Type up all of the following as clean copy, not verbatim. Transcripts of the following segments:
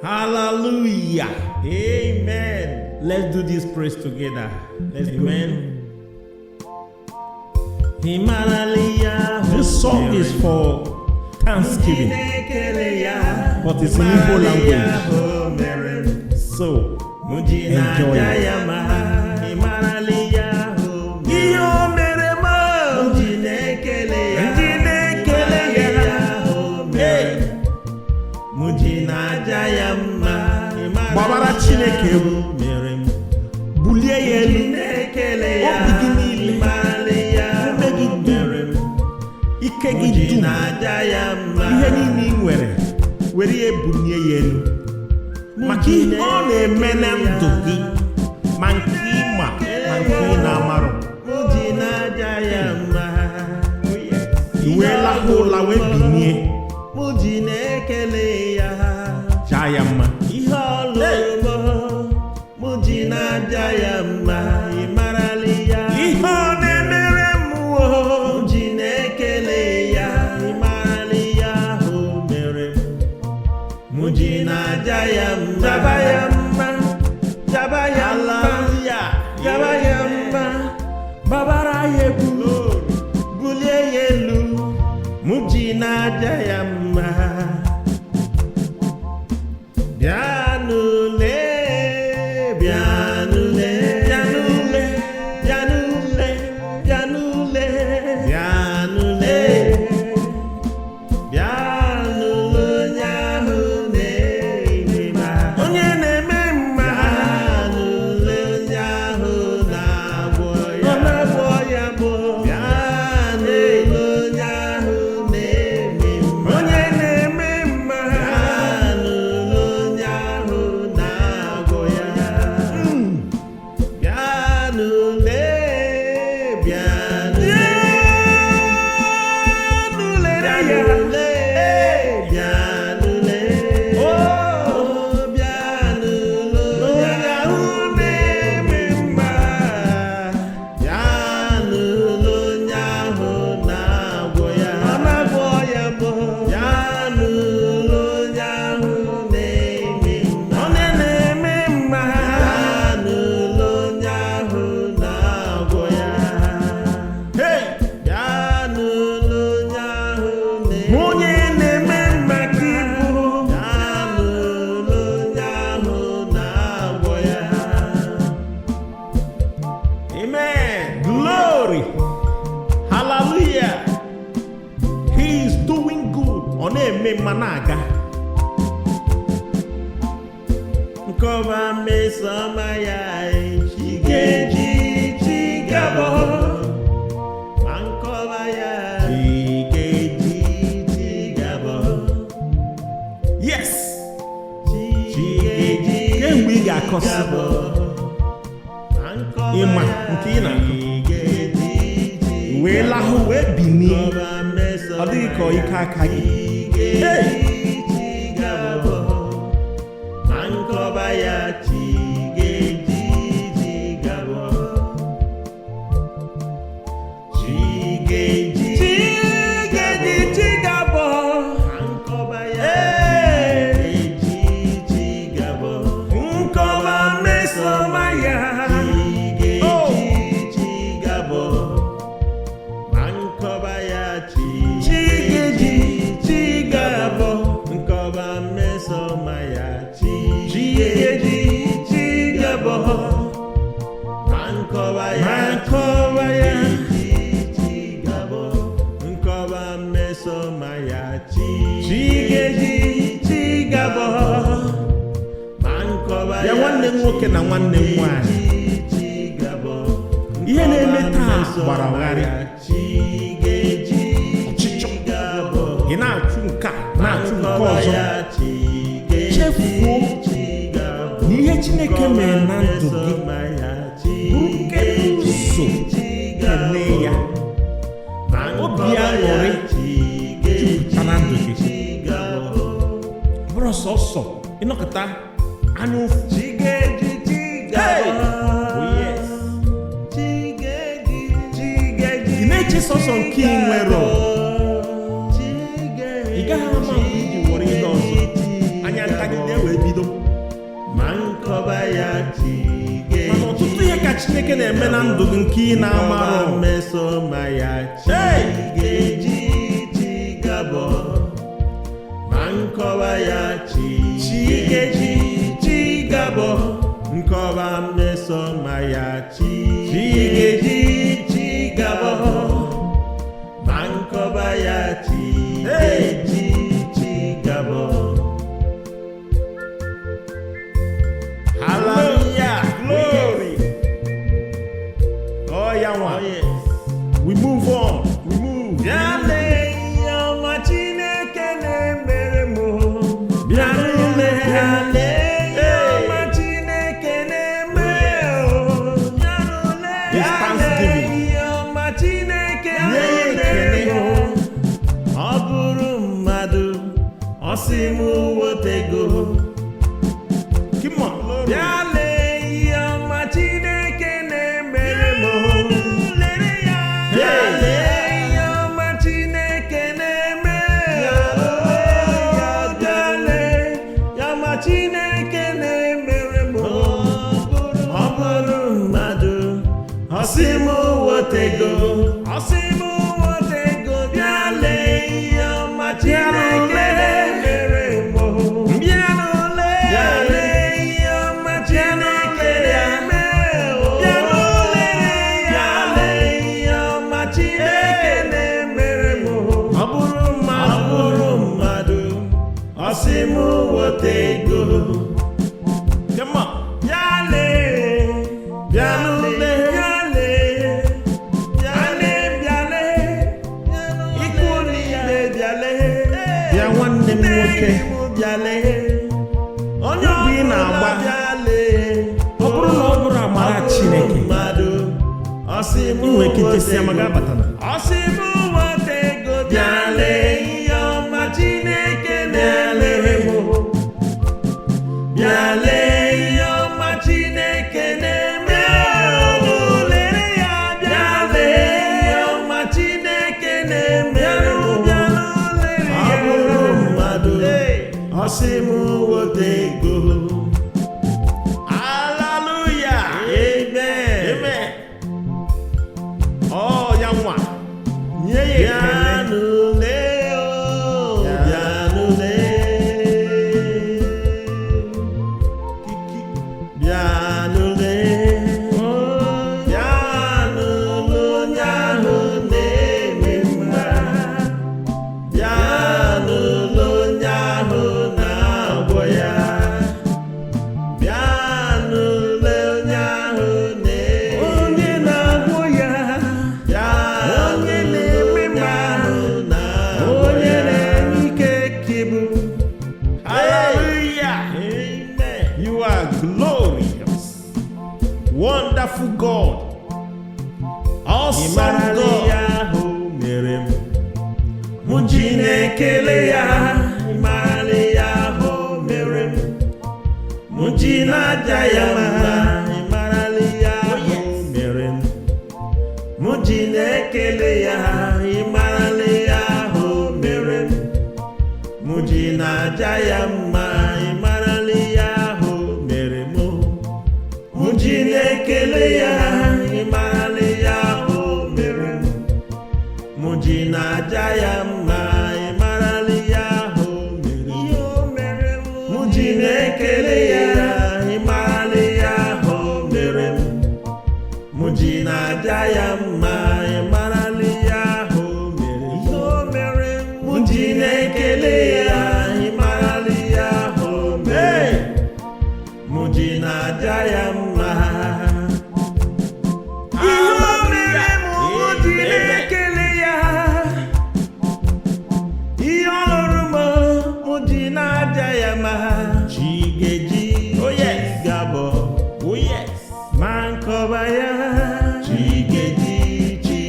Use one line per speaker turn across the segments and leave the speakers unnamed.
Hallelujah. Amen. Let's do this praise together. Let's Amen. This song is for Thanksgiving, but it's in Igbo language. So, enjoy it. Babara Chineke bulie ya elu obi gị niile ike gị dum ihe niile ị nwere were ya bulie ya elu maka ihe ọ na-eme na ndụ gị ma nke ịma ma nke ị na-amarụ iwe lahụ ụla wee binie jaa ya mma ihe ọlụrụ mụji na-aja ya mma ịmarali ya ihe ọ na-emere m mụji na-ekele ya ịmarali ya ahụ mere mụji na-aja ya mma jaba ya mma jaba ya mma jaba ya mma babara ya egwu bulie ya elu mụji na-aja ya mma Bianule, bianule, bianule, bianule, bianule, bianule, bianule, nyahune, mima. Onye na-eme mma, bianule, nyahuna boya, boya bo. Bianule, nyahune, mima. Onye na-eme mma. Amen. Glory. Hallelujah. He is doing good. Oneme managa. Nkova mesama ya chigeji chigabo. Ankova ya chigeji chigabo. Yes. Chigeji. Kemgbe ga-akọsị. Ịma nke ị na-akụ wee lahụ wee binie ọ dịghị ka ike aka gị ya nwanne m nwoke na nwanne m nwanyị ihe na-eme taa gbara gharị ọchịchọ ị na-achụ nke a na-achụ nke ọzọ chefuo na ihe Chineke mere na ndụ gị bụrụ nke nso kene ya obi aṅụrị jupụta na ndụ gị bụrụ sọsọ ịnọkọta anya ụfụ ị na-eche sọsọ nke ị nwere ị gaghị ama mgbe iji were ihe ọzọ anya ntagide wee bido Chineke na-eme na ndụ gị nke ị na-amarụ
mesoma ya chi ga-eji chi gabọ ma nkọwa ya chi ga-eji chi gabọ nkọwa mesoma ya chi ga-eji chi gabọ ma nkọwa ya chi ga-eji chi gabọ.
Hallelujah, glory. Oh yeah, one.
Yes.
We move on. We move.
Bịale ihe ọma Chineke na-emere m. Bịale ihe ọma Chineke na-emere m. Bịale ihe ọma Chineke na-emere m. Ọ bụrụ mmadụ, ọ sị m wetego.
Come on, glory.
Bịale ihe ọma Chineke na-emere m. Bịale ihe ọma Chineke na-emere m. Bịale ihe ọma Chineke na-emere m. Ọ bụrụ mmadụ, ọ sị m wetego. Ọ sị m wetego. Bịale ihe ọma Chineke na-emere m. Bịale ihe ọma Chineke na-emere m. Bịale ihe ọma Chineke na-emere m. Ọ bụrụ mmadụ, ọ sị m wetego.
Come on.
Bịale ikwu niile bịale.
Bịa nwanne m nwoke.
Bịale onye
Obi ị na-agba.
bịale.
Ọ bụrụ na ọ bụrụ amara Chineke,
mmadụ ọ sị m
inwe ike ijesi amaga abatana.
ọ sị m wetego. Bịale ihe ọma Chineke na-emere m. Bịale ihe ọma Chineke na-emere m. Bịale ihe ọma Chineke na-emere m. Ọ bụrụ mmadụ, ọ sị m wetego.
Hallelujah.
Amen.
Amen. Oh, ya nwa. Nye ya ekele.
Bịanụle o, bịanụle. Bịanụle. Bịanụle onye ahụ na-eme mma. Bịanụle onye ahụ na-agwọ ya. Bịanụle onye ahụ
Onye na-agwọ ya.
onye na-eme mma onye na-enye ike kibu.
Hallelujah.
Amen.
You are glorious. Wonderful God. Awesome
Ịmarala
God.
ya ahụ mere m, mụ ji na-ekele ya. Ịmarala ya ahụ mere m, mụ ji na-aja ya mma. Ịmarala ya ahụ mere m, mụ ji na-ekele ya. Ịmarala ya ahụ mere m, mụ ji na-aja ya mma. Ịmarala ya ahụ mere m, mụ ji na-ekele ya. Ịmarala ya ahụ mere m, mụ ji na-aja ya mma. Ịmarala ya ahụ mere m, mụ ji na-ekele ya. Ịmarala ya ahụ mere m, mụ ji na-aja ya mma. Ịmarala ya ahụ mere m, mụ ji na-ekele ya. Ịmarala ya ahụ mere m, mụ ji na-aja ya mma. Ihe o mere m, mụ ji na-ekele ya. Ihe ọ lụrụ m, mụ ji na-aja ya mma. Chi ga-eji gabọ.
Oh yes.
Ma nkọba ya. Chi ga-eji chi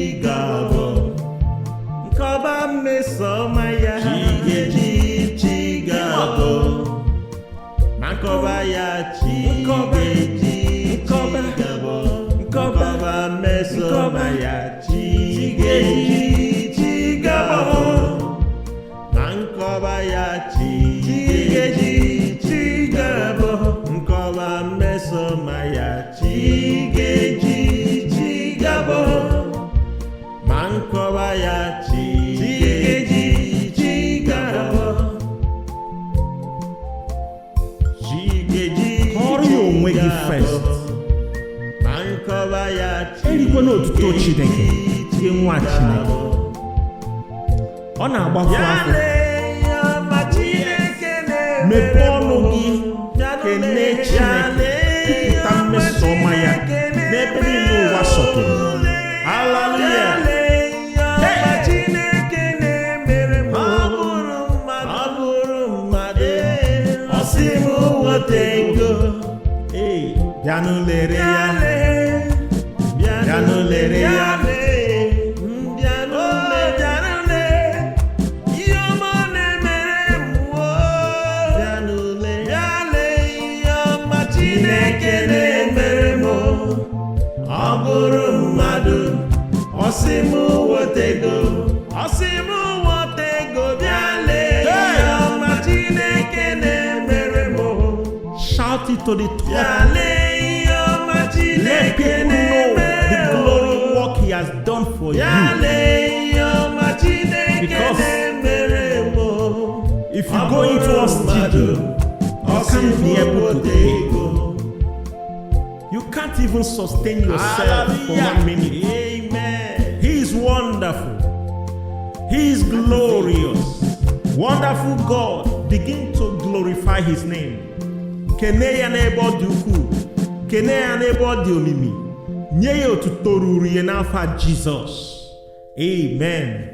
kwe n'otuto Chineke gị nwa Chineke. Ọ na-agbafu afọ. Mepee ọnụ gị kelee Chineke, kwupụta mmeso ọma ya n'ebe niile ụwa sọtụrụ. Hallelujah. Bịanụ lere ya, bịanụ lere ya,
ihe ọma na-emere m, bịanụ lere ihe ọma Chineke na-emere m. Ọ bụrụ mmadụ, ọ sị m weta ego, bịa lee ihe ọma Chineke na-emere m.
shout it to the top.
Let
people know the glory work He has done for you. Because if you go into a studio, you can't be able to pay. You can't even sustain yourself for 1 minute.
Amen.
He is wonderful. He is glorious. Wonderful God. Begin to glorify His name. Kene ya n'ebe ọ dị ukwuu. Kene ya n'ebe ọ dị omimi. Nye ya otuto ruru ya n'afọ Jizọs. Amen.